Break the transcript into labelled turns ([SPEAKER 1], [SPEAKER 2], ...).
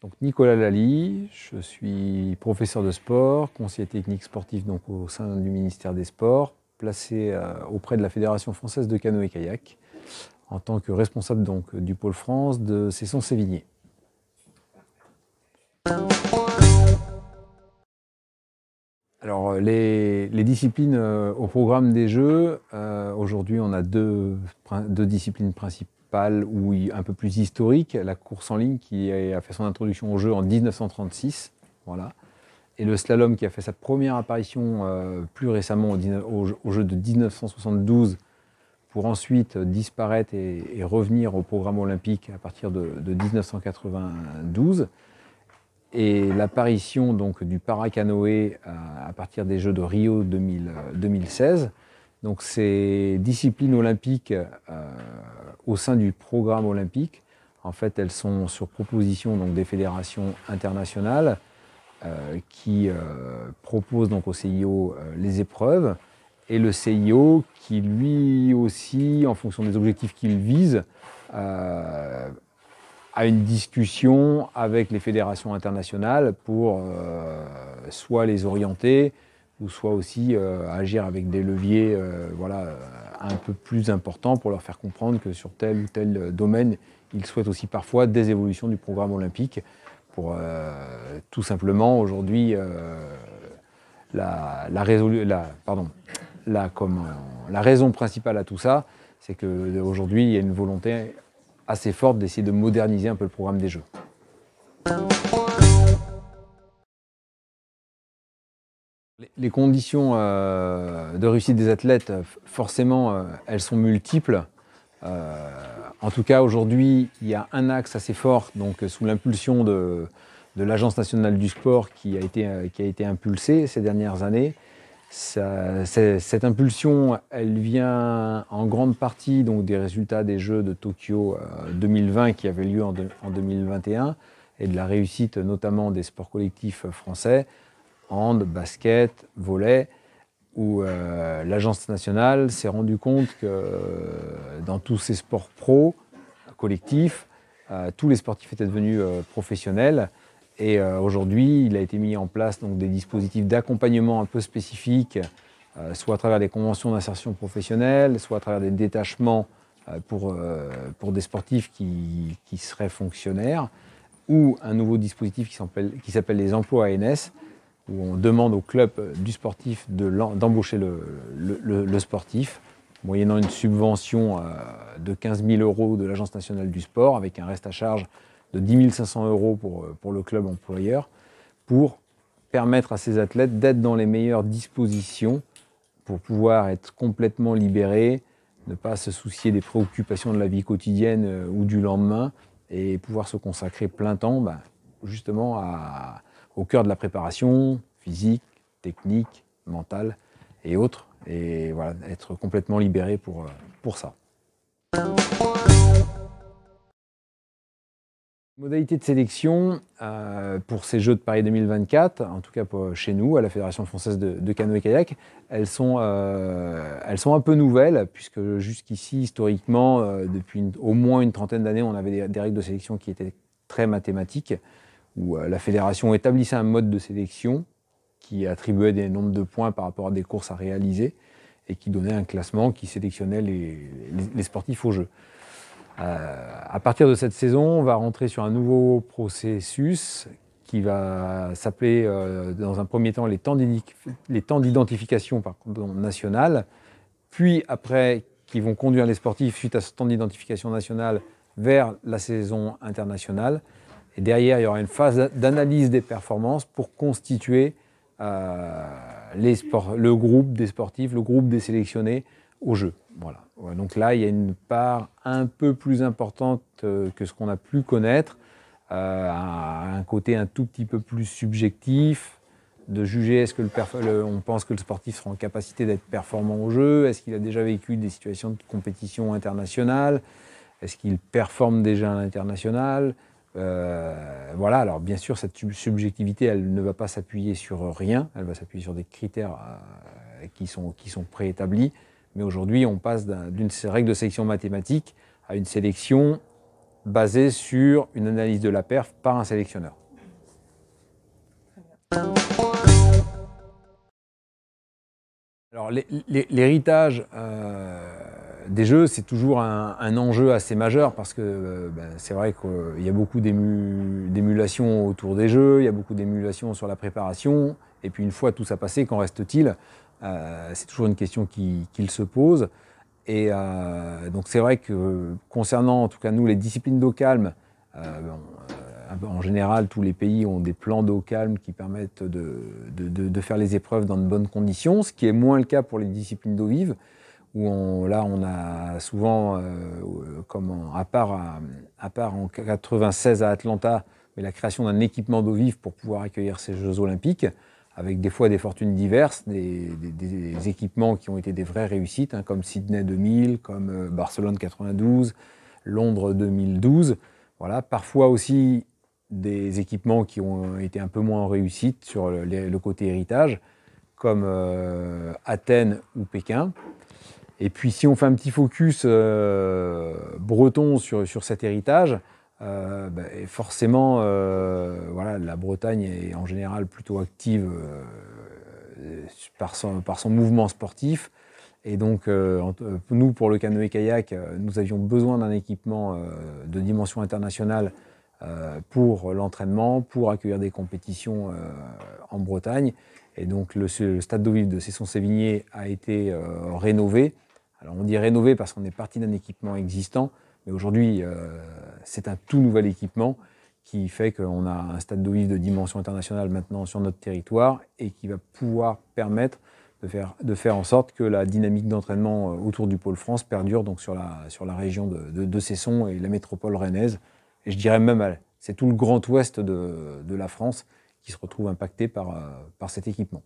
[SPEAKER 1] Donc Nicolas Lally, je suis professeur de sport, conseiller technique sportif donc au sein du ministère des Sports, placé auprès de la Fédération française de canoë-kayak en tant que responsable donc, du pôle France de Cesson-Sévigné. Alors les disciplines au programme des Jeux, aujourd'hui on a deux disciplines principales ou un peu plus historiques, la course en ligne qui a fait son introduction aux Jeux en 1936, voilà, et le slalom qui a fait sa première apparition plus récemment aux Jeux de 1972 pour ensuite disparaître et revenir au programme olympique à partir de 1992. Et l'apparition donc du paracanoë à partir des Jeux de Rio 2016. Donc ces disciplines olympiques au sein du programme olympique, en fait, elles sont sur proposition donc, des fédérations internationales qui proposent donc au CIO les épreuves, et le CIO qui lui aussi, en fonction des objectifs qu'il vise, a une discussion avec les fédérations internationales pour soit les orienter, ou soit aussi agir avec des leviers voilà, un peu plus importants pour leur faire comprendre que sur tel ou tel domaine, ils souhaitent aussi parfois des évolutions du programme olympique pour tout simplement aujourd'hui la raison principale à tout ça, c'est qu'aujourd'hui il y a une volonté assez forte d'essayer de moderniser un peu le programme des Jeux. Les conditions de réussite des athlètes, forcément, elles sont multiples. En tout cas, aujourd'hui, il y a un axe assez fort, donc sous l'impulsion de l'Agence nationale du sport qui a été impulsée ces dernières années. Cette impulsion, elle vient en grande partie donc, des résultats des Jeux de Tokyo 2020 qui avaient lieu en 2021 et de la réussite notamment des sports collectifs français, hand, basket, volley, où l'Agence nationale s'est rendue compte que dans tous ces sports pro, collectifs, tous les sportifs étaient devenus professionnels. Et aujourd'hui, il a été mis en place donc, des dispositifs d'accompagnement un peu spécifiques, soit à travers des conventions d'insertion professionnelle, soit à travers des détachements pour des sportifs qui seraient fonctionnaires, ou un nouveau dispositif qui s'appelle les emplois ANS, où on demande au club du sportif d'embaucher le sportif, moyennant une subvention de 15 000 € de l'Agence nationale du sport, avec un reste à charge de 10 500 € pour le club employeur, pour permettre à ces athlètes d'être dans les meilleures dispositions pour pouvoir être complètement libérés, ne pas se soucier des préoccupations de la vie quotidienne ou du lendemain, et pouvoir se consacrer plein temps justement au cœur de la préparation physique, technique, mentale et autres, et voilà, être complètement libéré pour ça. Modalités de sélection pour ces Jeux de Paris 2024, en tout cas chez nous, à la Fédération française de canoë-kayak, elles sont un peu nouvelles, puisque jusqu'ici, historiquement, depuis au moins une trentaine d'années, on avait des règles de sélection qui étaient très mathématiques, où la fédération établissait un mode de sélection qui attribuait des nombres de points par rapport à des courses à réaliser, et qui donnait un classement qui sélectionnait les sportifs aux Jeux. À partir de cette saison, on va rentrer sur un nouveau processus qui va s'appeler dans un premier temps les temps d'identification nationale, puis après qui vont conduire les sportifs suite à ce temps d'identification nationale vers la saison internationale. Et derrière, il y aura une phase d'analyse des performances pour constituer le groupe des sportifs, le groupe des sélectionnés au jeu. Voilà. Donc là, il y a une part un peu plus importante que ce qu'on a pu connaître, un côté un tout petit peu plus subjectif, de juger est-ce que on pense que le sportif sera en capacité d'être performant au jeu, est-ce qu'il a déjà vécu des situations de compétition internationale, est-ce qu'il performe déjà à l'international. Voilà, alors bien sûr, cette subjectivité, elle ne va pas s'appuyer sur rien, elle va s'appuyer sur des critères qui sont préétablis. Mais aujourd'hui, on passe d'une règle de sélection mathématique à une sélection basée sur une analyse de la perf par un sélectionneur. Alors, l'héritage des jeux, c'est toujours un enjeu assez majeur parce que c'est vrai qu'il y a beaucoup d'émulation autour des jeux, il y a beaucoup d'émulation sur la préparation, et puis une fois tout ça passé, qu'en reste-t-il? C'est toujours une question qu'il se pose. Et donc c'est vrai que concernant en tout cas nous les disciplines d'eau calme, en général tous les pays ont des plans d'eau calme qui permettent de faire les épreuves dans de bonnes conditions, ce qui est moins le cas pour les disciplines d'eau vive, où on a souvent, à part en 96 à Atlanta, mais la création d'un équipement d'eau vive pour pouvoir accueillir ces Jeux olympiques, avec des fois des fortunes diverses, des équipements qui ont été des vraies réussites, hein, comme Sydney 2000, comme Barcelone 92, Londres 2012. Voilà. Parfois aussi des équipements qui ont été un peu moins réussites sur le côté héritage, comme Athènes ou Pékin. Et puis si on fait un petit focus breton sur cet héritage, forcément, voilà, la Bretagne est en général plutôt active par son mouvement sportif. Et donc, nous, pour le canoë-kayak, nous avions besoin d'un équipement de dimension internationale pour l'entraînement, pour accueillir des compétitions en Bretagne. Et donc, le stade d'eau vive de Cesson-Sévigné a été rénové. Alors, on dit rénové parce qu'on est parti d'un équipement existant, mais aujourd'hui, c'est un tout nouvel équipement qui fait qu'on a un stade d'eau vive de dimension internationale maintenant sur notre territoire et qui va pouvoir permettre de faire en sorte que la dynamique d'entraînement autour du pôle France perdure donc sur la région de Cesson et la métropole rennaise. Et je dirais même, c'est tout le grand ouest de la France qui se retrouve impacté par cet équipement.